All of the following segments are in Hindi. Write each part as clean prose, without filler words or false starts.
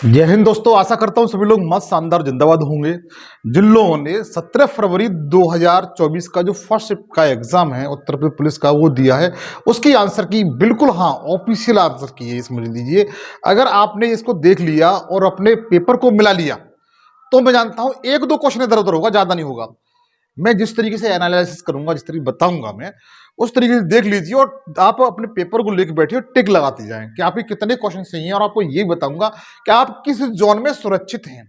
जय हिंद दोस्तों, आशा करता हूं सभी लोग मस्त शानदार जिंदाबाद होंगे। जिन लोगों ने 17 फरवरी 2024 का जो फर्स्ट शिफ्ट का एग्जाम है उत्तर प्रदेश पुलिस का वो दिया है, उसकी आंसर की बिल्कुल हाँ ऑफिशियल आंसर की है, समझ लीजिए। अगर आपने इसको देख लिया और अपने पेपर को मिला लिया तो मैं जानता हूं एक दो क्वेश्चन इधर उधर होगा, ज्यादा नहीं होगा। मैं जिस तरीके से एनालिसिस करूंगा, जिस तरीके बताऊंगा मैं उस तरीके से देख लीजिए और आप अपने पेपर को लेकर बैठिए, टिक लगाते जाएं कि आपके कितने क्वेश्चन सही हैं, और आपको ये बताऊंगा कि आप किस जोन में सुरक्षित हैं।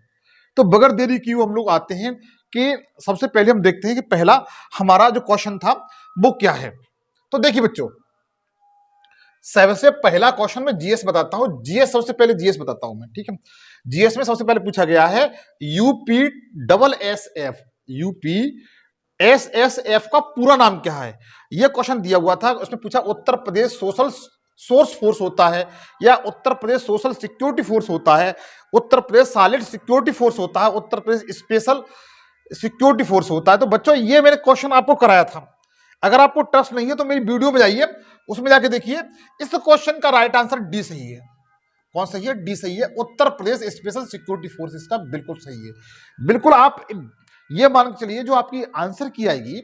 तो बगैर देरी किए हम लोग आते हैं कि सबसे पहले हम देखते हैं कि पहला हमारा जो क्वेश्चन था वो क्या है। तो देखिए बच्चों, सबसे पहला क्वेश्चन मैं जीएस बताता हूं। जीएस सबसे पहले जीएस बताता हूं मैं, ठीक है। जीएस में सबसे पहले पूछा गया है यूपी एसएसएफ का पूरा नाम क्या है। यह क्वेश्चन दिया हुआ था, उसमें पूछा Uttar Pradesh social source force होता है या Uttar Pradesh social security force होता है, Uttar Pradesh solid security force होता है, Uttar Pradesh special security force होता है। तो बच्चों ये मैंने क्वेश्चन आपको कराया था। अगर आपको ट्रस्ट नहीं है तो मेरी वीडियो में जाइए, उसमें जाके देखिए। इस क्वेश्चन का राइट आंसर डी सही है। कौन सही है? डी सही है। Uttar Pradesh special security force इसका बिल्कुल सही है। बिल्कुल आप ये मान के चलिए जो आपकी आंसर की आएगी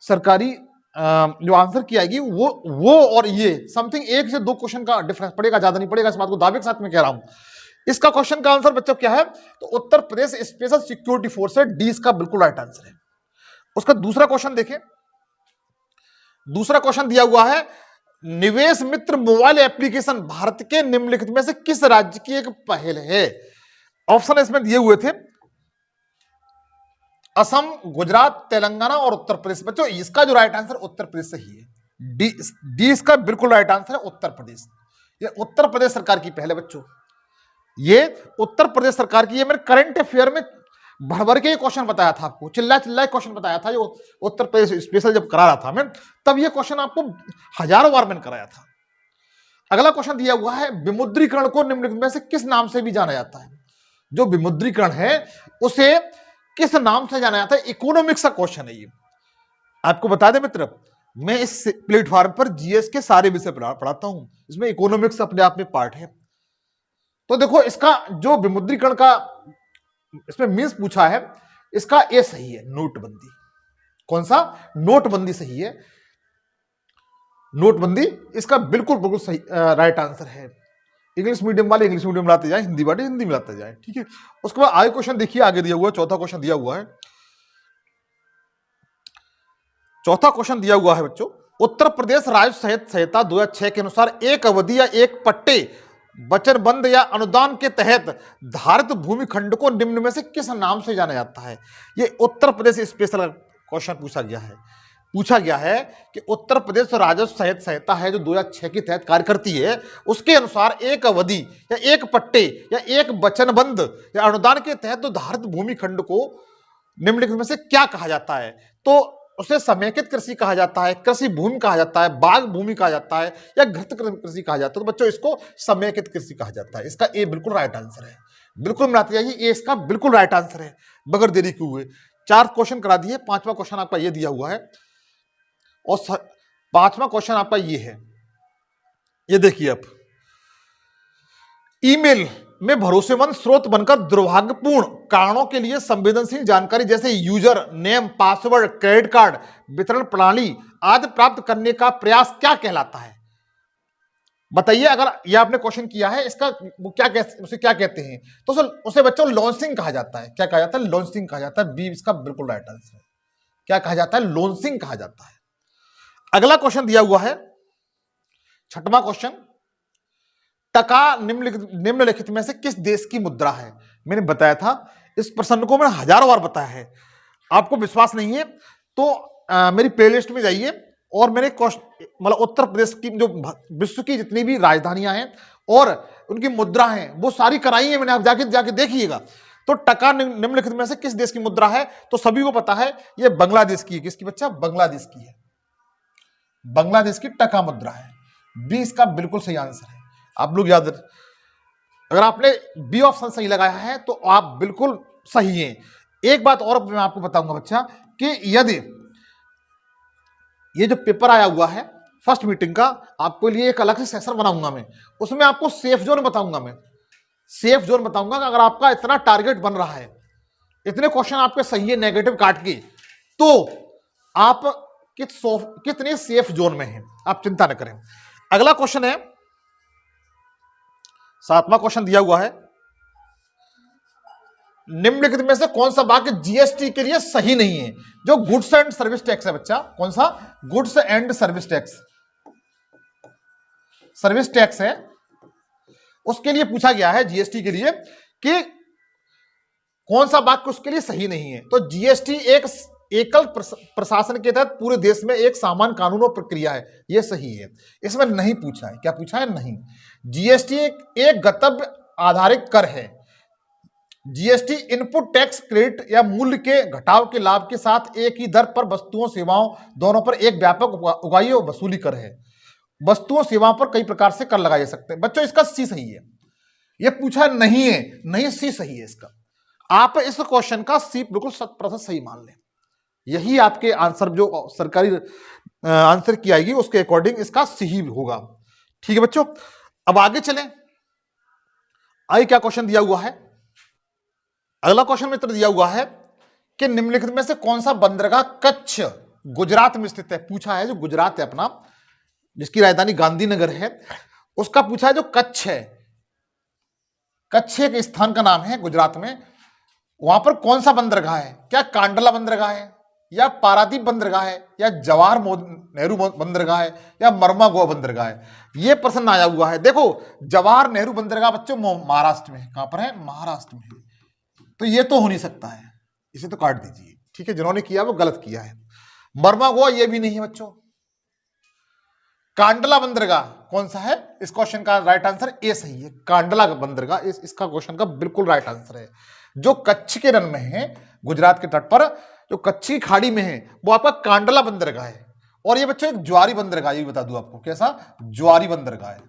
सरकारी जो आंसर की आएगी वो और ये समथिंग 1 से 2 क्वेश्चन का डिफरेंस पड़ेगा, ज्यादा नहीं पड़ेगा। इस बात को दावे के साथ में कह रहा हूं। इसका क्वेश्चन का आंसर बच्चों क्या है? तो Uttar Pradesh special security force है। डी इसका बिल्कुल राइट आंसर है। उसका दूसरा क्वेश्चन देखें। दूसरा क्वेश्चन दिया हुआ है निवेश मित्र मोबाइल एप्लीकेशन भारत के निम्नलिखित में से किस राज्य की एक पहल है। ऑप्शन इसमें दिए हुए थे असम, गुजरात, तेलंगाना और उत्तर प्रदेश। बच्चों इसका जो राइट आंसर उत्तर प्रदेश सही है। डी इसका बिल्कुल राइट आंसर है उत्तर प्रदेश। ये उत्तर प्रदेश सरकार की पहल है बच्चों। ये उत्तर प्रदेश सरकार की, ये मैंने करंट अफेयर में भर भर के क्वेश्चन बताया था आपको, चिल्ला क्वेश्चन बताया था। जो उत्तर प्रदेश स्पेशल जब करा रहा था मैं, तब ये क्वेश्चन आपको हजारों बार मैंने कराया था। अगला क्वेश्चन दिया हुआ है विमुद्रीकरण को निम्नलिखित में से किस नाम से भी जाना जाता है। जो विमुद्रीकरण है उसे किस नाम से जाना जाता है? इकोनॉमिक्स का क्वेश्चन है ये। आपको बता दें मित्र, मैं इस प्लेटफॉर्म पर जीएस के सारे विषय पढ़ाता हूं, इसमें इकोनॉमिक्स अपने आप में पार्ट है। तो देखो इसका जो विमुद्रीकरण का इसमें मीन्स पूछा है, इसका ए सही है, नोटबंदी। कौन सा? नोटबंदी सही है। नोटबंदी इसका बिल्कुल बिल्कुल सही राइट आंसर है। इंग्लिश मीडियम वाले इंग्लिश मीडियम लाते जाए, हिंदी वाले हिंदी में लाते जाए, ठीक है। उसके बाद आगे क्वेश्चन देखिए, आगे दिया हुआ है चौथा क्वेश्चन दिया हुआ है। चौथा क्वेश्चन दिया हुआ है बच्चों, उत्तर प्रदेश राजस्व संहिता 2006 के अनुसार एक अवधि या एक पट्टे वचनबंध या अनुदान के तहत धारित भूमि खंड को निम्न में से किस नाम से जाना जाता है। ये उत्तर प्रदेश स्पेशल क्वेश्चन पूछा गया है कि उत्तर प्रदेश राजस्व संहिता है जो 2006 के तहत कार्य करती है, उसके अनुसार एक अवधि या एक पट्टे या एक वचनबंध या अनुदान के तहत तो धारित भूमि खंड को निम्नलिखित में से क्या कहा जाता है। तो उसे समेकित कृषि कहा जाता है, कृषि भूमि कहा जाता है, बाग भूमि कहा जाता है या घृत कृषि कहा जाता है। तो बच्चों इसको समेकित कृषि कहा जाता है। इसका ए बिल्कुल राइट आंसर है। बिल्कुल मिलाते जाइए, ए इसका बिल्कुल राइट आंसर है बगैर देरी के हुए। 4 क्वेश्चन करा दिए, 5वां क्वेश्चन आपका ये दिया हुआ है और 5वां क्वेश्चन आपका ये है। ये देखिए, आप ईमेल में भरोसेमंद स्रोत बनकर दुर्भाग्यपूर्ण कारणों के लिए संवेदनशील जानकारी जैसे user name, password, credit card वितरण प्रणाली आदि प्राप्त करने का प्रयास क्या कहलाता है? बताइए। अगर ये आपने क्वेश्चन किया है, इसका वो उसे क्या कहते हैं? तो उसे बच्चों लॉन्चिंग कहा जाता है। क्या कहा जाता है? लॉन्चिंग कहा जाता है। बी इसका बिल्कुल राइट आंसर है। क्या कहा जाता है? लॉन्चिंग कहा जाता है। अगला क्वेश्चन दिया हुआ है 6वां क्वेश्चन, टका निम्नलिखित में से किस देश की मुद्रा है? मैंने बताया था, इस प्रश्न को मैंने हजारों बार बताया है। आपको विश्वास नहीं है तो मेरी प्लेलिस्ट में जाइए और मैंने मतलब उत्तर प्रदेश की जो विश्व की जितनी भी राजधानियां हैं और उनकी मुद्रा हैं वो सारी कराई है मैंने। आप जाके देखिएगा। तो टका निम्नलिखित में से किस देश की मुद्रा है? तो सभी को पता है ये बांग्लादेश की है। किसकी बच्चा? बांग्लादेश की है। बांग्लादेश की टका मुद्रा है। बी इसका बिल्कुल सही आंसर है। आप लोग याद, अगर आपने बी ऑप्शन सही लगाया है तो आप बिल्कुल सही हैं। एक बात और मैं आपको बताऊंगा बच्चा कि यदि ये जो पेपर आया हुआ है फर्स्ट मीटिंग का आपके लिए एक अलग से सेशन बनाऊंगा मैं, उसमें आपको सेफ जोन बताऊंगा मैं, सेफ जोन बताऊंगा कि अगर आपका इतना टारगेट बन रहा है, इतने क्वेश्चन आपके सही है नेगेटिव काट के, तो आप कितने सेफ जोन में हैं, आप चिंता न करें। अगला क्वेश्चन है, 7वां क्वेश्चन दिया हुआ है, निम्नलिखित में से कौन सा वाक्य जीएसटी के लिए सही नहीं है? जो गुड्स एंड सर्विस टैक्स है बच्चा, कौन सा? Goods and service tax, service tax है, उसके लिए पूछा गया है जीएसटी के लिए कि कौन सा वाक्य उसके लिए सही नहीं है। तो जीएसटी एक एकल प्रशासन के तहत पूरे देश में एक सामान्य कानून और प्रक्रिया है, यह सही है। इसमें नहीं पूछा है, क्या पूछा है? नहीं। जीएसटी एक गंतव्य आधारित कर है। जीएसटी इनपुट टैक्स क्रेडिट या मूल्य के घटाव के लाभ के साथ एक ही दर पर वस्तुओं सेवाओं दोनों पर एक व्यापक उगाही और वसूली कर है। वस्तुओं सेवाओं पर कई प्रकार से कर लगाए जा सकते हैं। बच्चों इसका सी सही है, यह पूछा नहीं है, नहीं सी सही है इसका। आप इस क्वेश्चन का सी बिल्कुल 100% सही मान लें, यही आपके आंसर जो सरकारी आंसर की आएगी उसके अकॉर्डिंग इसका सही होगा। ठीक है बच्चों, अब आगे चलें। आइए क्या क्वेश्चन दिया हुआ है, अगला क्वेश्चन मित्र दिया हुआ है कि निम्नलिखित में से कौन सा बंदरगाह कच्छ गुजरात में स्थित है? पूछा है, जो गुजरात है अपना, जिसकी राजधानी गांधीनगर है, उसका पूछा है जो कच्छ है, कच्छ एक स्थान का नाम है गुजरात में, वहां पर कौन सा बंदरगाह है? क्या कांडला बंदरगाह है, या पारादीप बंदरगाह है, या जवाहर नेहरू बंदरगाह है, या मरमा गोवा बंदरगाह है? यह प्रश्न आया हुआ है। देखो जवाहर नेहरू बंदरगाह बच्चों महाराष्ट्र में, कहां पर है? महाराष्ट्र में, तो ये तो हो नहीं सकता है, इसे तो काट दीजिए। ठीक है, जिन्होंने किया वो गलत किया है। मरमा गोवा ये भी नहीं है बच्चों। कांडला बंदरगाह कौन सा है? इस क्वेश्चन का राइट आंसर ए सही है, कांडला बंदरगाह इसका क्वेश्चन का बिल्कुल राइट आंसर है। जो कच्छ के रन में है, गुजरात के तट पर जो कच्छ की खाड़ी में है, वो आपका कांडला बंदरगाह है। और ये बच्चों एक ज्वारी बंदरगाह, ये बता दूं आपको, कैसा? ज्वारी बंदरगाह है,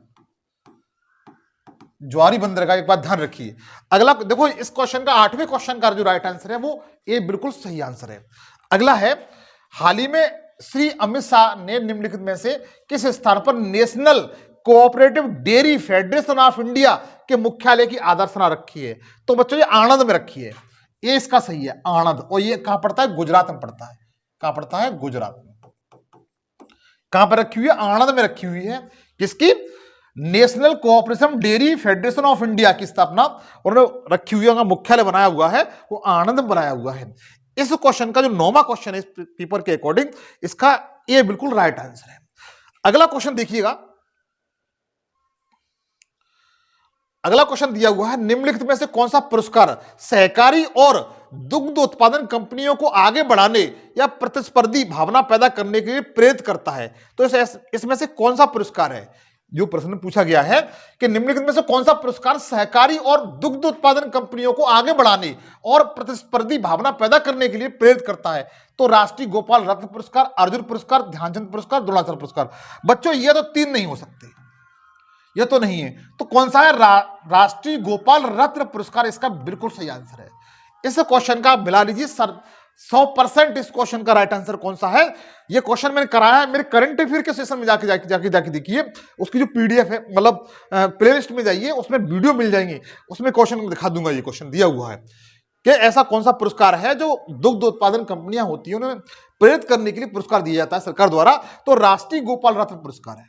ज्वारी बंदरगाह, एक बात ध्यान रखिए। अगला देखो, इस क्वेश्चन का 8वें क्वेश्चन का जो राइट आंसर है वो ए बिल्कुल सही आंसर है। अगला है, हाल ही में श्री अमित शाह ने निम्नलिखित में से किस स्थान पर national cooperative dairy federation of India के मुख्यालय की आधारशिला रखी है? तो बच्चों ये आणंद में रखी है, ये इसका सही है, आणंद। और ये कहां पड़ता है? गुजरात में पड़ता है। कहां पड़ता है? गुजरात में। कहां पर रखी हुई है? आणंद में रखी हुई है। किसकी? National cooperation dairy federation of India की स्थापना उन्होंने रखी हुई है, मुख्यालय बनाया हुआ है वो आनंद बनाया हुआ है। इस क्वेश्चन का जो 9वां क्वेश्चन है इस पेपर के अकॉर्डिंग, इसका ये बिल्कुल राइट आंसर है। अगला क्वेश्चन देखिएगा, अगला क्वेश्चन दिया हुआ है, निम्नलिखित में से कौन सा पुरस्कार सहकारी और दुग्ध उत्पादन कंपनियों को आगे बढ़ाने या प्रतिस्पर्धी भावना पैदा करने के लिए प्रेरित करता है? तो इसमें से कौन सा पुरस्कार है? जो प्रश्न पूछा गया है कि निम्नलिखित में से कौन सा पुरस्कार सहकारी और दुग्ध उत्पादन कंपनियों को आगे बढ़ाने और प्रतिस्पर्धी भावना पैदा करने के लिए प्रेरित करता है? तो राष्ट्रीय गोपाल रत्न पुरस्कार, अर्जुन पुरस्कार, ध्यानचंद पुरस्कार, द्रोणाचार्य पुरस्कार। बच्चों ये तो 3 नहीं हो सकते, ये तो नहीं है। तो कौन सा है? राष्ट्रीय गोपाल रत्न पुरस्कार इसका बिल्कुल सही आंसर है। इस क्वेश्चन का मिला लीजिए सर 100%। इस क्वेश्चन का राइट आंसर कौन सा है? ये क्वेश्चन मैंने कराया है मेरे करंट अफेयर के सेशन में, जाके देखिए, उसकी जो पीडीएफ है, मतलब प्लेलिस्ट में जाइए, उसमें वीडियो मिल जाएंगे, उसमें क्वेश्चन दिखा दूंगा। ये क्वेश्चन दिया हुआ है कि ऐसा कौन सा पुरस्कार है जो दुग्ध उत्पादन कंपनियां होती है उन्हें प्रेरित करने के लिए पुरस्कार दिया जाता है सरकार द्वारा? तो राष्ट्रीय गोपाल रत्न पुरस्कार है।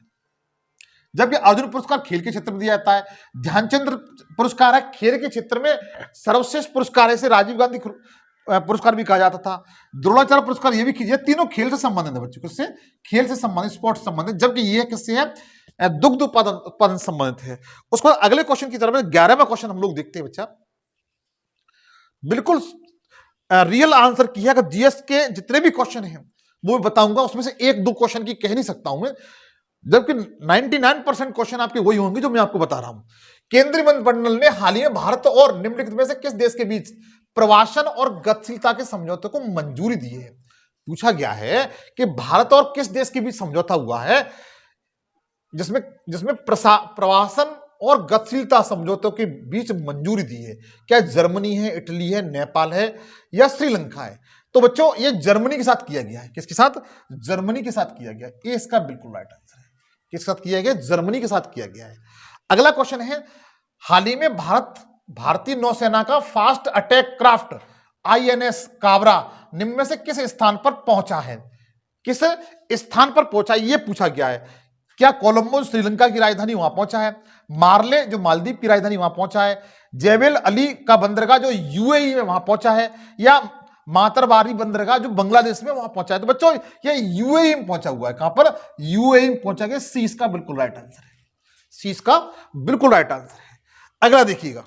जबकि अर्जुन पुरस्कार खेल के क्षेत्र में दिया जाता है, ध्यानचंद पुरस्कार है खेल के क्षेत्र में सर्वश्रेष्ठ पुरस्कार है, इसे राजीव गांधी पुरस्कार भी कहा जाता था। द्रोणाचार्य पुरस्कार ये भी कीजिए, तीनों खेल से संबंधित है बच्चों, किससे? खेल से संबंधित, स्पोर्ट्स से संबंधित। जबकि ये किससे है? दुग्ध उत्पादन संबंधित है। उसको अगले क्वेश्चन की तरफ 11वां क्वेश्चन हम लोग देखते हैं बच्चा, बिल्कुल रियल आंसर किया। अगर जीएस के जितने भी क्वेश्चन हैं वो बताऊंगा, उसमें से 1-2 क्वेश्चन की कह नहीं सकता हूं मैं, जबकि 99% क्वेश्चन आपके वही होंगे जो मैं आपको बता रहा हूं। केंद्रीय मंत्रिमंडल ने हाल ही में भारत और निम्नलिखित में से किस देश के बीच प्रवासन और गतिशीलता के समझौते को मंजूरी दी है? पूछा गया है कि भारत और किस देश के बीच समझौता हुआ है जिसमें प्रवासन और गतिशीलता समझौतों के बीच मंजूरी दी है? क्या जर्मनी है, इटली है, नेपाल है, या श्रीलंका है? तो बच्चों ये जर्मनी के साथ किया गया है। किसके साथ? जर्मनी के साथ किया गया। ये इसका बिल्कुल राइट आंसर है। किसके साथ किया गया? जर्मनी के साथ किया गया है। अगला क्वेश्चन है, हाल ही में भारतीय नौसेना का fast attack craft INS Kabra निम्न में से किस स्थान पर पहुंचा है? किस स्थान पर पहुंचा ये पूछा गया है। क्या कोलंबो श्रीलंका की राजधानी वहां पहुंचा है? मार्ले जो मालदीव की राजधानी वहां पहुंचा है? जेबेल अली का बंदरगाह जो यूएई में वहां पहुंचा है? या मातरबारी बंदरगाह जो बांग्लादेश में वहां पहुंचा है? तो बच्चों ये यूएई में पहुंचा हुआ है। कहां पर? यूएई में पहुंचा गया। सी इसका बिल्कुल राइट आंसर है। सी इसका बिल्कुल राइट आंसर है। अगला देखिएगा,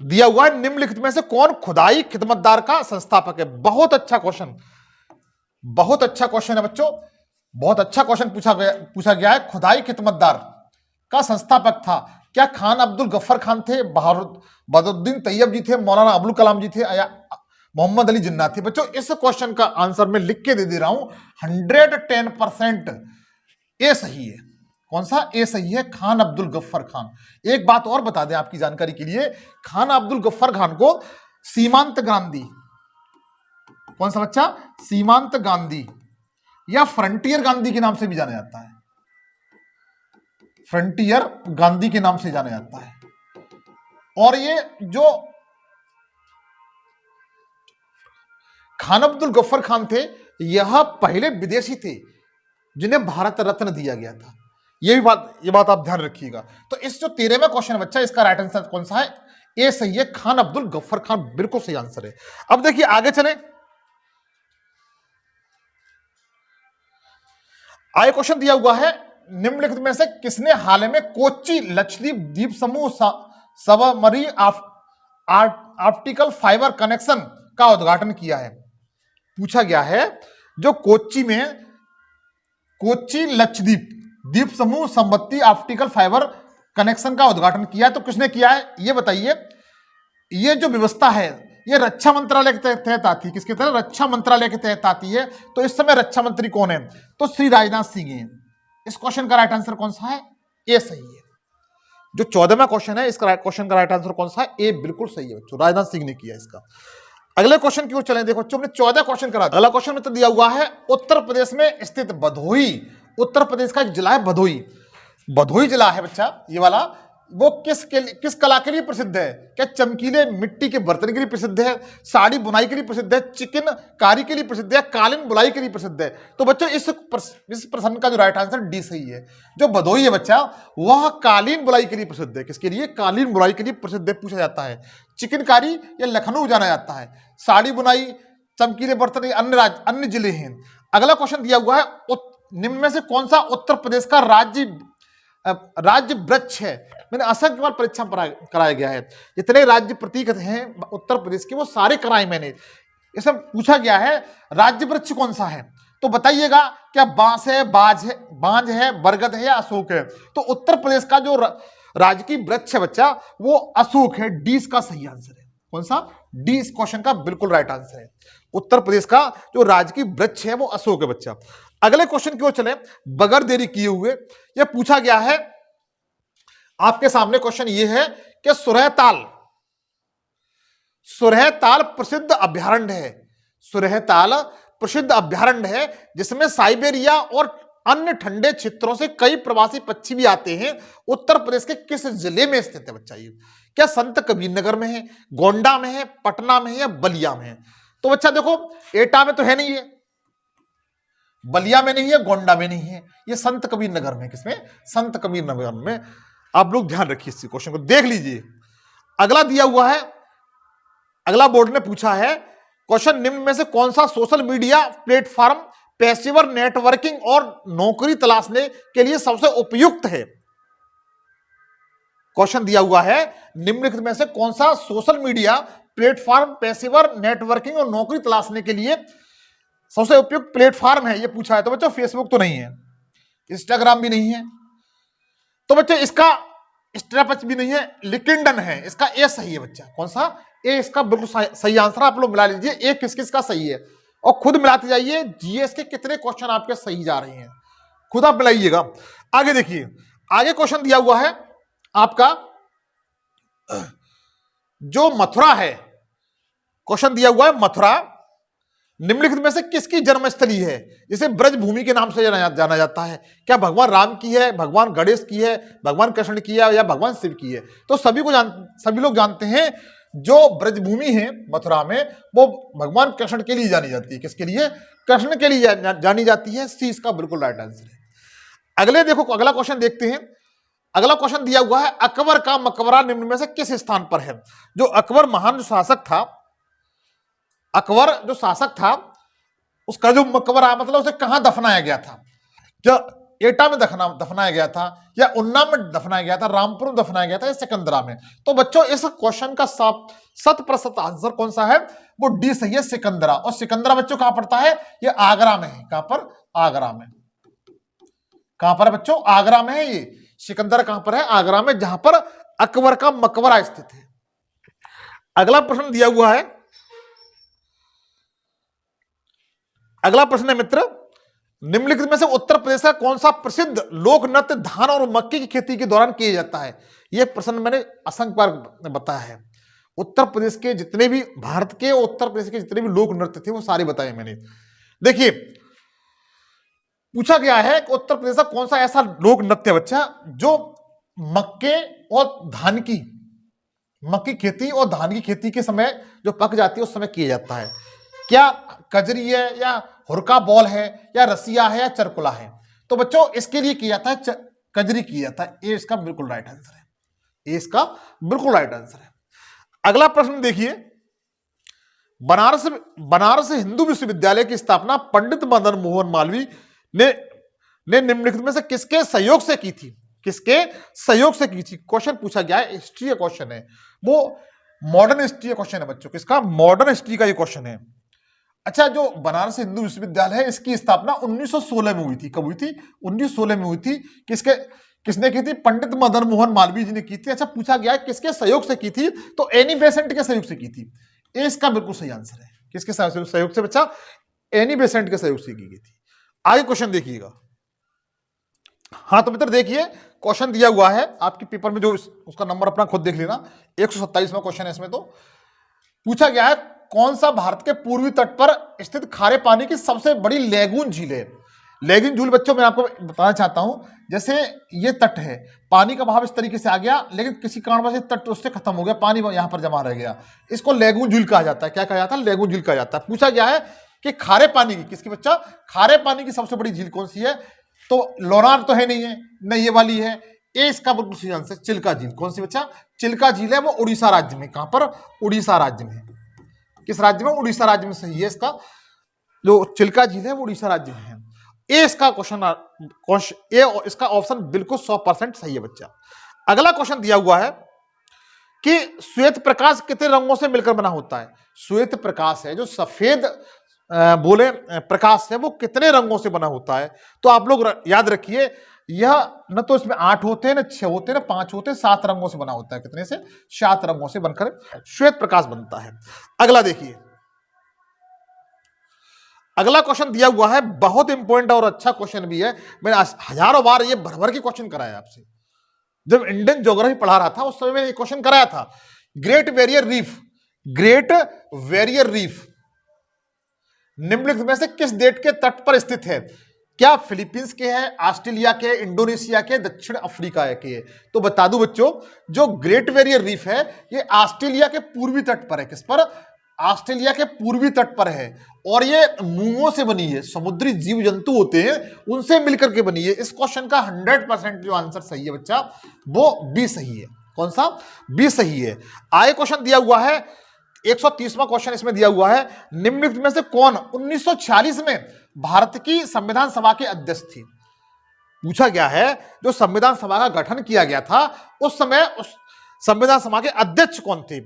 दिया हुआ है निम्नलिखित में से कौन खुदाई खिदमतदार का संस्थापक है? बहुत अच्छा क्वेश्चन, बहुत अच्छा क्वेश्चन है बच्चों, बहुत अच्छा क्वेश्चन पूछा गया है। खुदाई खिदमतदार का संस्थापक था क्या खान अब्दुल गफ्फर खान थे, बहादुद्दीन तैयब जी थे, मौलाना अबुल कलाम जी थे, या मोहम्मद अली जिन्ना थे? बच्चों इस क्वेश्चन का आंसर मैं लिख के दे रहा हूं, 110% ए सही है। कौन सा? ए सही है, खान अब्दुल गफ्फर खान। एक बात और बता दें आपकी जानकारी के लिए, खान अब्दुल गफ्फर खान को सीमांत गांधी, कौन सा बच्चा? सीमांत गांधी या फ्रंटियर गांधी के नाम से भी जाना जाता है। फ्रंटियर गांधी के नाम से जाना जाता है। और ये जो खान अब्दुल गफ्फर खान थे, यह पहले विदेशी थे जिन्हें भारत रत्न दिया गया था। ये बात आप ध्यान रखिएगा। तो इस जो 13वां क्वेश्चन बच्चा, इसका राइट आंसर कौन सा है? ए सही है, खान अब्दुल गफ्फर खान बिल्कुल सही आंसर है। अब देखिए आगे चले, आगे क्वेश्चन दिया हुआ है, निम्नलिखित में से किसने हाल में कोच्चि लक्षद्वीप द्वीप समूह सबमरीन ऑप्टिकल फाइबर कनेक्शन का उद्घाटन किया है? पूछा गया है जो कोच्चि लक्षद्वीप द्वीप समूह संबत्ती ऑप्टिकल फाइबर कनेक्शन का उद्घाटन किया है, तो किसने किया है ये बताइए। ये जो व्यवस्था है ये रक्षा मंत्रालय के तहत आती है। किसके तहत? रक्षा मंत्रालय के तहत आती है। तो इस समय रक्षा मंत्री कौन है? तो श्री राजनाथ सिंह हैं। इस क्वेश्चन का राइट आंसर कौन सा है? ए सही है। जो 14वां क्वेश्चन है, इसका क्वेश्चन का राइट आंसर कौन सा है? ए बिल्कुल सही है बच्चों, राजनाथ सिंह ने किया इसका। अगले क्वेश्चन की ओर चलें। देखो बच्चों, 14 क्वेश्चन करा, अगला क्वेश्चन में तो दिया हुआ है उत्तर प्रदेश में स्थित भदोही, उत्तर प्रदेश का एक जिला है भदोही। भदोही जिला है बच्चा ये वाला, वो किस कला के लिए प्रसिद्ध है? क्या चमकीले मिट्टी के बर्तन के लिए प्रसिद्ध है, साड़ी बुनाई के लिए प्रसिद्ध है, चिकनकारी के लिए प्रसिद्ध है, कालीन बुनाई के लिए प्रसिद्ध है? तो बच्चों इस प्रश्न का जो राइट आंसर डी सही है। जो भदोही है बच्चा, वह कालीन बुनाई के लिए प्रसिद्ध है। किसके लिए? कालीन बुनाई के लिए प्रसिद्ध है। पूछा जाता है चिकनकारी या लखनऊ जाना जाता है, साड़ी बुनाई, चमकीले बर्तन, अन्य जिले हैं। अगला क्वेश्चन दिया हुआ है, निम्न में से कौन सा उत्तर प्रदेश का राज्य वृक्ष है? मैंने असंख्य बार परीक्षा कराया गया है, जितने राज्य प्रतीक हैं उत्तर प्रदेश के वो सारे कराए मैंने। इसमें पूछा गया है राज्य वृक्ष कौन सा है, तो बताइएगा क्या बांस है, बांज है, बरगद है या अशोक है? तो उत्तर प्रदेश का जो राजकीय वृक्ष है बच्चा वो अशोक है। डी इसका सही आंसर है। कौन सा? डी इस क्वेश्चन का बिल्कुल राइट आंसर है। उत्तर प्रदेश का जो राजकीय वृक्ष है वो अशोक है बच्चा। अगले क्वेश्चन की ओर चले, बगैर देरी किए हुए। यह पूछा गया है आपके सामने, क्वेश्चन ये है कि सुरहताल प्रसिद्ध अभ्यारण्य है। सुरहताल प्रसिद्ध अभ्यारण्य है जिसमें साइबेरिया और अन्य ठंडे क्षेत्रों से कई प्रवासी पक्षी भी आते हैं। उत्तर प्रदेश के किस जिले में स्थित है बच्चा ये? क्या संत कबीरनगर में है, गोंडा में है, पटना में है या बलिया में है? तो बच्चा देखो, एटा में तो है नहीं है, बलिया में नहीं है, गोंडा में नहीं है, ये संत कबीरनगर में। किसमें? संत कबीरनगर में। आप लोग ध्यान रखिए, इस क्वेश्चन को देख लीजिए। अगला दिया हुआ है, अगला बोर्ड ने पूछा है क्वेश्चन, निम्न में से कौन सा सोशल मीडिया प्लेटफॉर्म पेशेवर नेटवर्किंग और नौकरी तलाशने के लिए सबसे उपयुक्त है? क्वेश्चन दिया हुआ है निम्नलिखित में से कौन सा सोशल मीडिया प्लेटफॉर्म पेशेवर नेटवर्किंग और नौकरी तलाशने के लिए सबसे उपयुक्त प्लेटफॉर्म है, ये पूछा है। तो बच्चों फेसबुक तो नहीं है, इंस्टाग्राम भी नहीं है, तो बच्चे इसका स्ट्रेपच भी नहीं है, लिंक्डइन है। इसका ए सही है बच्चा। कौन सा? ए इसका बिल्कुल सही आंसर। आप लोग मिला लीजिए ए किस किस का सही है और खुद मिलाते जाइए जीएस के कितने क्वेश्चन आपके सही जा रहे हैं, खुद आप मिलाइएगा। आगे देखिए, आगे क्वेश्चन दिया हुआ है आपका, जो मथुरा है, क्वेश्चन दिया हुआ है निम्नलिखित में से किसकी जन्मस्थली है जिसे ब्रजभूमि के नाम से जाना जाता है? क्या भगवान राम की है, भगवान गणेश की है, भगवान कृष्ण की है या भगवान शिव की है? तो सभी लोग जानते हैं जो ब्रजभूमि है मथुरा में वो भगवान कृष्ण के लिए जानी जाती है। किसके लिए? कृष्ण के लिए जानी जाती है। सी इसका बिल्कुल राइट आंसर है। अगले देखो, अगला क्वेश्चन देखते हैं। अगला क्वेश्चन दिया हुआ है, अकबर का मकबरा निम्न में से किस स्थान पर है? जो अकबर महान जो शासक था, अकबर जो शासक था उसका जो मकबरा मतलब उसे कहां दफनाया गया था? क्या एटा में दफनाया गया था या उन्नाव में दफनाया गया था, रामपुर में दफनाया गया था या सिकंदरा में? तो बच्चों इस क्वेश्चन का 100% आंसर कौन सा है? वो डी सही है, सिकंदरा। और सिकंदरा बच्चों कहां पड़ता है? ये आगरा में है। कहां पर? आगरा में। कहां पर है बच्चों? आगरा में है ये। सिकंदरा कहां पर है? आगरा में, जहां पर अकबर का मकबरा स्थित है। अगला प्रश्न दिया हुआ है, अगला प्रश्न है मित्र, निम्नलिखित में से उत्तर प्रदेश का कौन सा प्रसिद्ध लोक नृत्य धान और मक्के की खेती के दौरान किया जाता है? यह प्रश्न मैंने असंख्य बार बताया है। उत्तर प्रदेश के जितने भी, भारत के उत्तर प्रदेश के जितने भी लोक नृत्य थे वो सारे बताए मैंने। देखिए पूछा गया है कि उत्तर प्रदेश का कौन सा ऐसा लोक नृत्य बच्चा जो मक्के और धान की, मक्की खेती और धान की खेती के समय जो पक जाती है उस समय किया जाता है। क्या कजरी है या हुरका बॉल है या रसिया है या चरकुला है? तो बच्चों इसके लिए किया जाता है कजरी किया जाता है। ये इसका बिल्कुल राइट आंसर है। ये इसका बिल्कुल राइट आंसर है। अगला प्रश्न देखिए, बनारस हिंदू विश्वविद्यालय की स्थापना पंडित मदन मोहन मालवीय ने निम्नलिखित में से किसके सहयोग से की थी? किसके सहयोग से की थी? क्वेश्चन पूछा गया है, हिस्ट्री का क्वेश्चन है, वो मॉडर्न हिस्ट्री का क्वेश्चन है बच्चों। किसका? मॉडर्न हिस्ट्री का ये क्वेश्चन है। अच्छा, जो बनारस हिंदू विश्वविद्यालय है इसकी स्थापना 1916 में हुई थी। कब हुई थी? 1916 में हुई थी। किसने की थी? पंडित मदन मोहन मालवीय जी ने की थी। अच्छा, पूछा गया है किसके सहयोग से की थी? तो एनी बेसेंट के सहयोग से की थी। ये इसका बिल्कुल सही आंसर है। किसके सहयोग से बच्चा? एनी बेसेंट के सहयोग से की गई थी। आगे क्वेश्चन देखिएगा। हाँ तो मित्र देखिए, क्वेश्चन दिया हुआ है आपके पेपर में, जो उसका नंबर अपना खुद देख लेना, 127वां क्वेश्चन है इसमें। तो पूछा गया है कौन सा भारत के पूर्वी तट पर स्थित खारे पानी की सबसे बड़ी लैगून झील है? लैगून झील बच्चों मैं आपको बताना चाहता हूं, जैसे ये तट है, पानी का बहाव इस तरीके से आ गया, लेकिन किसी कारणवश तट उससे खत्म हो गया, पानी यहां पर जमा रह गया, इसको लैगून झील कहा जाता है। क्या कहा जाता है? लैगून झील कहा जाता है। पूछा गया है कि खारे पानी की, किसकी बच्चा? खारे पानी की सबसे बड़ी झील कौन सी है? तो लोनार तो है नहीं है, न ये वाली है। ये इसका बिल्कुल सही आंसर चिल्का झील। कौन सी बच्चा? चिल्का झील है, वो उड़ीसा राज्य में। कहां पर? उड़ीसा राज्य में। किस राज्य में? उड़ीसा राज्य में सही है। इसका जो चिल्का झील है वो उड़ीसा राज्य में है। ये इसका क्वेश्चन, इसका ऑप्शन बिल्कुल 100% सही है बच्चा। अगला क्वेश्चन दिया हुआ है कि श्वेत प्रकाश कितने रंगों से मिलकर बना होता है? श्वेत प्रकाश है जो सफेद बोले प्रकाश है, वो कितने रंगों से बना होता है? तो आप लोग याद रखिए, यह न तो इसमें 8 होते हैं, न 6 होते हैं, न 5 होते हैं, 7 रंगों से बना होता है। कितने से? 7 रंगों से बनकर श्वेत प्रकाश बनता है। अगला देखिए, अगला क्वेश्चन दिया हुआ है, बहुत इंपॉर्टेंट और अच्छा क्वेश्चन भी है। मैंने हजारों बार ये भर भर के क्वेश्चन कराया आपसे। जब इंडियन ज्योग्राफी पढ़ा रहा था उस समय मैंने क्वेश्चन कराया था। Great barrier reef, great barrier reef निम्नलिखित में से किस देश के तट पर स्थित है? क्या फिलीपींस के है, ऑस्ट्रेलिया के, इंडोनेशिया के, दक्षिण अफ्रीका के? तो बता दूं बच्चों, जो ग्रेट बैरियर रीफ है ये ऑस्ट्रेलिया के पूर्वी तट पर है। किस पर? ऑस्ट्रेलिया के पूर्वी तट पर है। और ये मूंगों से बनी है, समुद्री जीव जंतु होते हैं उनसे मिलकर के बनी है। इस क्वेश्चन का 100% जो आंसर सही है बच्चा वो बी सही है। कौन सा? बी सही है। आगे क्वेश्चन दिया हुआ है, 130वां क्वेश्चन इसमें दिया हुआ है, निम्नलिखित में से कौन 1946 में भारत की संविधान सभा के अध्यक्ष थी? पूछा गया है जो संविधान सभा का गठन किया गया था उस समय उस संविधान सभा के अध्यक्ष कौन थे?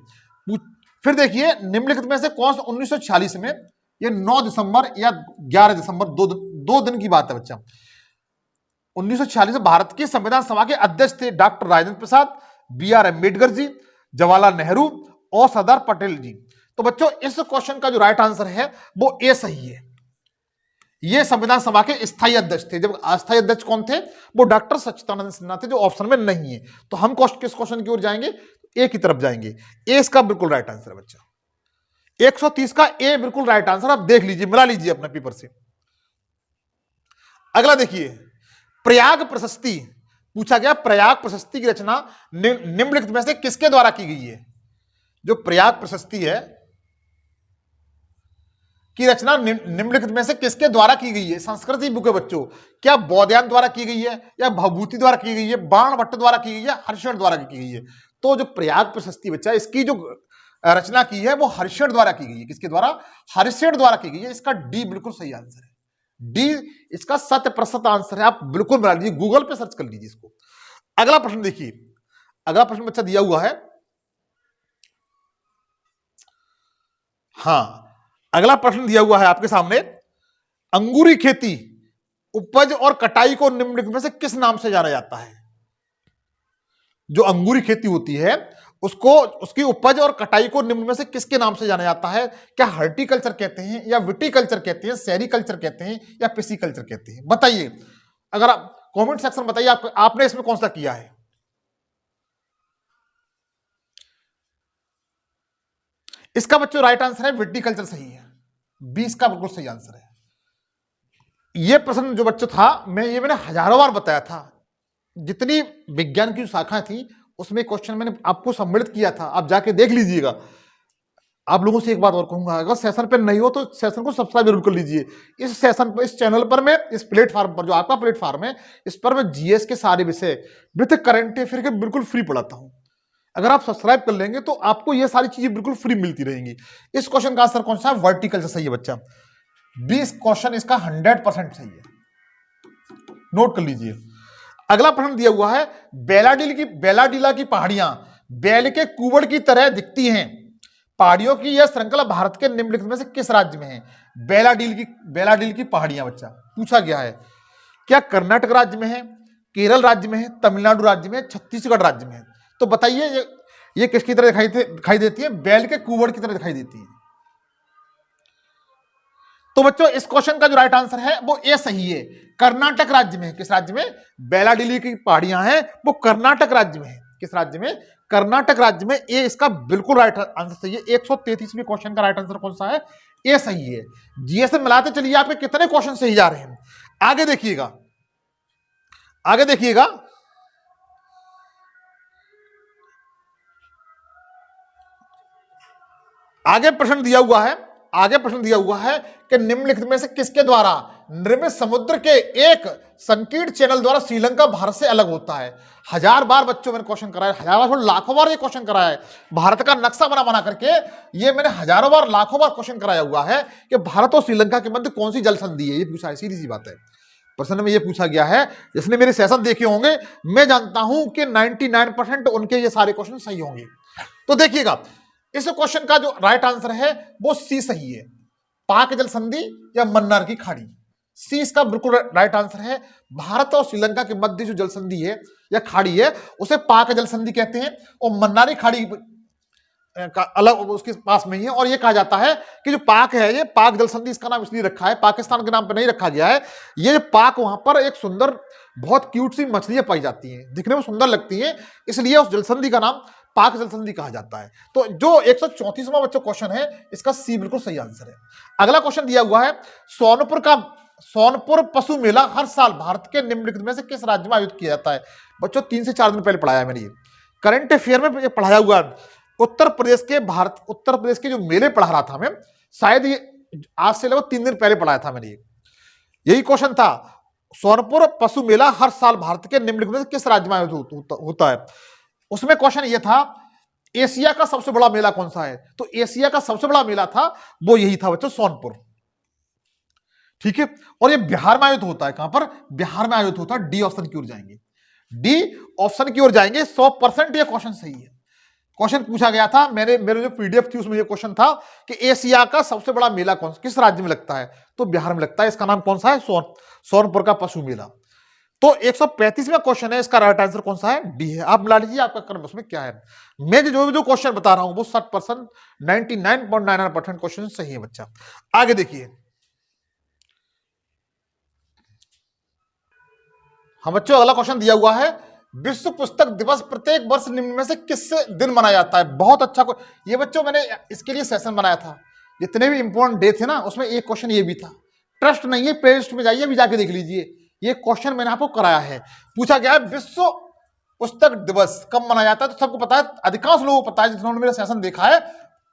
फिर देखिए, निम्नलिखित में से कौन 1946 में, ये 9 दिसंबर या 11 दिसंबर, दो दिन की बात है बच्चा। 1946 में भारत की संविधान सभा के अध्यक्ष थे डॉक्टर राजेंद्र प्रसाद, BR अम्बेडकर जी, जवाहरलाल नेहरू और सरदार पटेल जी। तो बच्चों इस क्वेश्चन का जो राइट आंसर है वो ए सही है। ये संविधान सभा के स्थायी अध्यक्ष थे। जब अस्थायी अध्यक्ष कौन थे? वो डॉक्टर सच्चिदानंद सिन्हा थे, जो ऑप्शन में नहीं है। तो हम किस क्वेश्चन की ओर जाएंगे? ए की तरफ जाएंगे। ए इसका बिल्कुल राइट आंसर है बच्चा। 130 का ए बिल्कुल राइट आंसर। आप देख लीजिए, मिला लीजिए अपने पेपर से। अगला देखिए, प्रयाग प्रशस्ति पूछा गया। प्रयाग प्रशस्ति की रचना निम्नलिखित में से किसके द्वारा की गई है? जो प्रयाग प्रशस्ति है की रचना निम्नलिखित में से किसके द्वारा की गई है? संस्कृत की बुक है बच्चों। क्या बौद्धायन द्वारा की गई है, या भभूति द्वारा की गई है, बाण भट्ट द्वारा की गई है, हर्षण द्वारा की गई है? तो जो प्रयाग प्रशस्ति बच्चा, इसकी जो रचना की है वो हर्षण द्वारा की गई है। किसके द्वारा? हर्षण द्वारा की गई है। इसका डी बिल्कुल सही आंसर है। डी इसका 100% आंसर है। आप बिल्कुल बना लीजिए, गूगल पे सर्च कर लीजिए इसको। अगला प्रश्न देखिए, अगला प्रश्न बच्चा दिया हुआ है। हाँ, अगला प्रश्न दिया हुआ है आपके सामने। अंगूरी खेती उपज और कटाई को निम्नलिखित में से किस नाम से जाना जाता है? जो अंगूरी खेती होती है उसको, उसकी उपज और कटाई को निम्न में से किसके नाम से जाना जाता है? क्या हर्टिकल्चर कहते हैं, या विटिकल्चर कहते हैं, सेरिकल्चर कहते हैं, या पिसिकल्चर कहते हैं? बताइए, अगर आप कमेंट सेक्शन में बताइए आपने इसमें कौन सा किया है। इसका बच्चों राइट आंसर है विटिकल्चर, सही है। 20 का बिल्कुल सही आंसर है। यह प्रश्न जो बच्चों था, मैंने हजारों बार बताया था। जितनी विज्ञान की शाखा थी उसमें क्वेश्चन मैंने आपको सम्मिलित किया था, आप जाके देख लीजिएगा। आप लोगों से एक बात और कहूंगा, अगर सेशन पे नहीं हो तो सेशन को सब्सक्राइब जरूर कर लीजिए। इस सेशन पर, इस चैनल पर मैं, इस प्लेटफॉर्म पर, जो आपका प्लेटफॉर्म है, इस पर मैं जीएस के सारे विषय विथ करंट अफेयर के बिल्कुल फ्री पढ़ाता हूं। अगर आप सब्सक्राइब कर लेंगे तो आपको ये सारी चीजें बिल्कुल फ्री मिलती रहेंगी। इस क्वेश्चन का आंसर कौन सा है? वर्टिकल्चर सही है बच्चा। 20 क्वेश्चन इसका 100% सही है, नोट कर लीजिए। अगला प्रश्न दिया हुआ है, बेलाडीला की पहाड़ियां बैल के कुबड़ की तरह दिखती हैं। पहाड़ियों की यह श्रृंखला भारत के निम्नलिखित में से किस राज्य में है? बेलाडील की पहाड़ियां बच्चा पूछा गया है। क्या कर्नाटक राज्य में है, केरल राज्य में है, तमिलनाडु राज्य में है, छत्तीसगढ़ राज्य में है? तो बताइए, ये किसकी तरह दिखाई देती है? बैल के कुबड़ की तरह दिखाई देती है। तो बच्चों इस क्वेश्चन का जो राइट आंसर है वो ए सही है। कर्नाटक राज्य में। किस राज्य में? बेलाडीली की पहाड़ियां हैं वो कर्नाटक राज्य में है। किस राज्य में? कर्नाटक राज्य में। ए इसका बिल्कुल राइट आंसर सही है। 133वें क्वेश्चन का राइट आंसर कौन सा है? ए सही है। जीएस में मिलाते चलिए आपके कितने क्वेश्चन सही जा रहे हैं। आगे देखिएगा, आगे देखिएगा। आगे प्रश्न दिया हुआ है, आगे प्रश्न दिया हुआ है कि निम्नलिखित में से किसके द्वारा निर्मित समुद्र के एक संकीर्ण चैनल द्वारा श्रीलंका भारत से अलग होता है? 1000 बार बच्चों मैंने क्वेश्चन कराया, 1000 बार, लाखों बार ये क्वेश्चन कराया है। भारत का नक्शा बना करके ये मैंने हजारों बार, लाखों बार क्वेश्चन कराया हुआ है कि भारत और श्रीलंका के मध्य कौन सी जल संधि है। ये पूछा है, सीधी सी बात है। प्रश्न में ये पूछा गया है। जिसने मेरे सेशन देखे होंगे, मैं जानता हूं कि 99% उनके ये सारे क्वेश्चन सही होंगे। तो देखिएगा, इस क्वेश्चन का जो राइट आंसर है वो सी सही है। पाक जल संधि या मन्नार की खाड़ी, सी इसका बिल्कुल राइट आंसर है। भारत और श्रीलंका के मध्य जो जल संधि है या खाड़ी है उसे पाक जल संधि कहते हैं, और मन्नारी खाड़ी का अलग उसके पास में ही है। और ये कहा जाता है कि जो पाक है, ये पाक जल संधि इसका नाम इसलिए रखा है, पाकिस्तान के नाम पर नहीं रखा गया है। ये पाक, वहां पर एक सुंदर, बहुत क्यूट सी मछलियां पाई जाती हैं, दिखने में सुंदर लगती हैं, इसलिए उस जल संधि का नाम पाक जल संधि कहा जाता है। तो जो 134वां बच्चों क्वेश्चन है, इसका सी बिल्कुल सही आंसर है। अगला क्वेश्चन दिया हुआ है, सोनपुर पशु मेला हर साल भारत के निम्नलिखित में से किस राज्य में आयोजित किया जाता है? बच्चों 3 से 4 दिन पहले पढ़ाया है मैंने, ये करंट अफेयर में पढ़ाया हुआ है। उत्तर प्रदेश के जो मेले पढ़ा रहा था मैं, शायद ये आज से लगभग 3 दिन पहले पढ़ाया था मैंने। यही क्वेश्चन था, सोनपुर पशु मेला हर साल भारत के निम्नलिखित में से किस राज्य में आयोजित होता है? उसमें क्वेश्चन ये था, एशिया का सबसे बड़ा मेला कौन सा है? तो एशिया का सबसे बड़ा मेला था वो यही था बच्चों, सोनपुर। ठीक है, और ये बिहार में आयोजित होता है। कहां पर? बिहार में आयोजित होता है। डी ऑप्शन की ओर जाएंगे, डी ऑप्शन की ओर जाएंगे। 100% ये क्वेश्चन सही है। क्वेश्चन पूछा गया था, मेरे जो पीडीएफ थी उसमें ये क्वेश्चन था कि एशिया का सबसे बड़ा मेला किस राज्य में लगता है? तो बिहार में लगता है। इसका नाम कौन सा है? सोनपुर का पशु मेला। तो 135वां क्वेश्चन है, इसका राइट आंसर कौन सा है? डी है। आप मिला लीजिए आपका कर्म उसमें क्या है। मैं जो क्वेश्चन बता रहा हूं वो 60%, 99.99% क्वेश्चन सही है बच्चा। आगे देखिए, हाँ बच्चों, अगला क्वेश्चन दिया हुआ है, विश्व पुस्तक दिवस प्रत्येक वर्ष निम्न में से किस दिन मनाया जाता है? बहुत अच्छा ये बच्चों मैंने इसके लिए सेशन बनाया था, जितने भी इंपॉर्टेंट डे थे ना उसमें एक क्वेश्चन ये भी था। ट्रस्ट नहीं है, प्लेलिस्ट में जाइए, अभी जाके देख लीजिए, ये क्वेश्चन मैंने आपको कराया है। पूछा गया है विश्व पुस्तक दिवस कब मनाया जाता है? तो सबको पता है, अधिकांश लोगों को पता है जिन्होंने मेरा सेशन देखा है,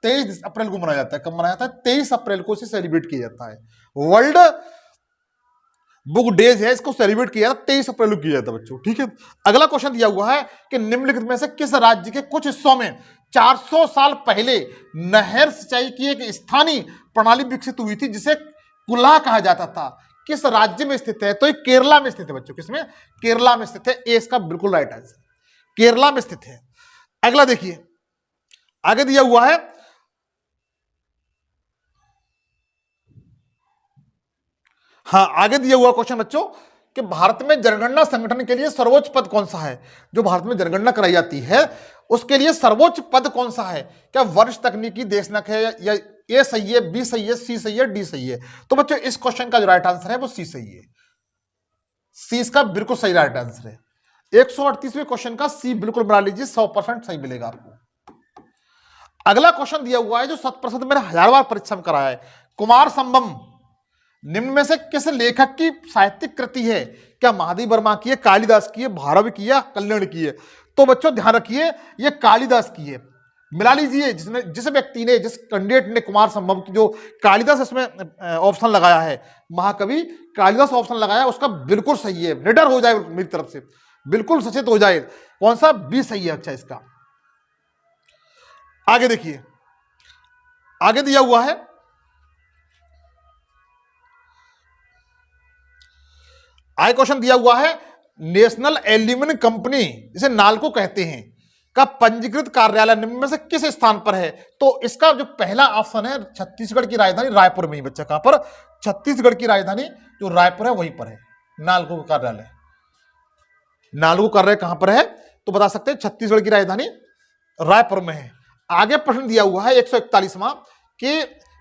23 अप्रैल को मनाया जाता है। कब मनाया जाता है? 23 अप्रैल को इसे सेलिब्रेट किया जाता है। वर्ल्ड बुक डेज है, इसको सेलिब्रेट किया जाता है 23 अप्रैल को किया जाता है बच्चों, ठीक है। अगला क्वेश्चन दिया हुआ है कि निम्नलिखित में से किस राज्य के कुछ हिस्सों में 400 साल पहले नहर सिंचाई की एक स्थानीय प्रणाली विकसित हुई थी जिसे कुल्ला कहा जाता था? किस राज्य में स्थित है? तो ये केरला में स्थित है बच्चों। किसमें? केरला में स्थित है। ए इसका बिल्कुल राइट आंसर, केरला में स्थित है। अगला देखिए, आगे दिया हुआ है हाँ, आगे दिया हुआ क्वेश्चन बच्चों कि भारत में जनगणना संगठन के लिए सर्वोच्च पद कौन सा है? जो भारत में जनगणना कराई जाती है उसके लिए सर्वोच्च पद कौन सा है? क्या वरिष्ठ तकनीकी देशनक है, या ए सही है, बी सही है, सी सही है, डी सही है? तो बच्चों इस क्वेश्चन का जो राइट आंसर है वो सी सही है। सी इसका बिल्कुल सही राइट आंसर है। 138वें क्वेश्चन का सी बिल्कुल बना लीजिए, 100% सही मिलेगा आपको। अगला क्वेश्चन दिया हुआ है जो 100% मैंने 1000 बार परीक्षा में कराया है। कुमार संभव निम्न में से किस लेखक की साहित्यिक कृति है? क्या महादेव वर्मा की है, कालिदास की है, भारवी की है, कल्याण की है? तो बच्चों ध्यान रखिए, ये कालिदास की है। मिला लीजिए, जिस व्यक्ति ने, जिस कैंडिडेट ने कुमार संभव की जो कालिदास इसमें ऑप्शन लगाया है, महाकवि कालिदास ऑप्शन लगाया, उसका बिल्कुल सही है। निडर हो जाए मेरी तरफ से, बिल्कुल सचेत हो जाए। कौन सा? बी सही है। अच्छा, इसका आगे देखिए, आगे दिया हुआ है आगे क्वेश्चन दिया हुआ है नेशनल एल्यूमिनियम कंपनी, जिसे नालको कहते हैं, का पंजीकृत कार्यालय निम्न में से किस स्थान पर है? तो इसका जो पहला ऑप्शन है छत्तीसगढ़ की राजधानी रायपुर में ही। बच्चा कहां पर? छत्तीसगढ़ की राजधानी जो रायपुर है वहीं पर है नालको का कार्यालय। नालको कार्यालय कहां पर है? तो बता सकते हैं छत्तीसगढ़ की राजधानी रायपुर में है। आगे प्रश्न दिया हुआ है 141वां कि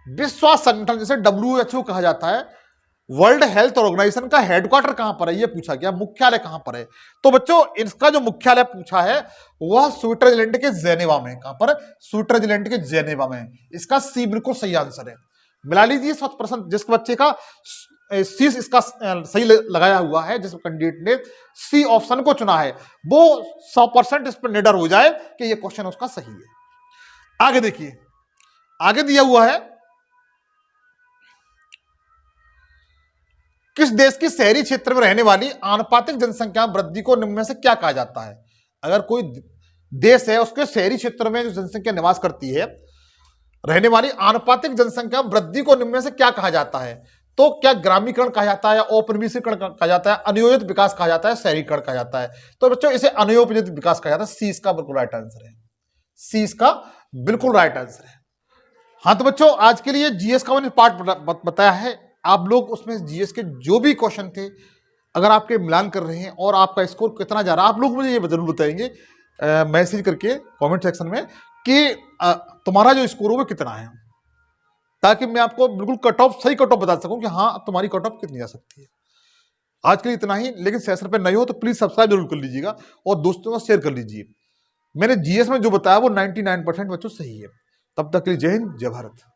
विश्व स्वास्थ्य संगठन जिसे WHO कहा जाता है, वर्ल्ड हेल्थ ऑर्गेनाइजेशन का हेडक्वार्टर कहां पर है? यह पूछा गया। मुख्यालय कहां पर है? तो बच्चों इसका जो मुख्यालय पूछा है वह स्विट्जरलैंड के जेनेवा में। कहां पर? स्विट्जरलैंड के जेनेवा में। इसका सी बिल्कुल सही आंसर है। मिला लीजिए 100%। जिस बच्चे का सी इसका सही लगाया हुआ है, जिस कैंडिडेट ने सी ऑप्शन को चुना है, वो 100% इस पर निडर हो जाए कि यह क्वेश्चन उसका सही है। आगे देखिए, आगे दिया हुआ है किस देश की शहरी क्षेत्र में रहने वाली आनुपातिक जनसंख्या वृद्धि को निम्न में से क्या कहा जाता है? अगर कोई देश है उसके शहरी क्षेत्र में जो जनसंख्या निवास करती है, रहने वाली आनुपातिक जनसंख्या वृद्धि को निम्न में से क्या कहा जाता है? तो क्या ग्रामीकरण कहा जाता है, औपनिवेशीकरण कहा जाता है, अनियोजित विकास कहा जाता है, शहरीकरण कहा जाता है? तो बच्चों इसे अनियोजित विकास कहा जाता है। सी इसका बिल्कुल राइट आंसर है। सी इसका बिल्कुल राइट आंसर है। हाँ तो बच्चों आज के लिए जीएस का मैंने पार्ट बताया है। आप लोग उसमें जीएस के जो भी क्वेश्चन थे, अगर आपके मिलान कर रहे हैं और आपका स्कोर कितना जा रहा है, आप लोग मुझे ये जरूर बताएंगे मैसेज करके कमेंट सेक्शन में कि तुम्हारा जो स्कोर हो वो कितना है, ताकि मैं आपको बिल्कुल कट ऑफ, सही कट ऑफ बता सकूं कि हाँ तुम्हारी कट ऑफ कितनी जा सकती है। आज के लिए इतना ही, लेकिन सेशन पे नए हो तो प्लीज सब्सक्राइब जरूर कर लीजिएगा और दोस्तों को शेयर कर लीजिए। मैंने जीएस में जो बताया वो 99% बच्चों सही है। तब तक के लिए जय हिंद, जय भारत।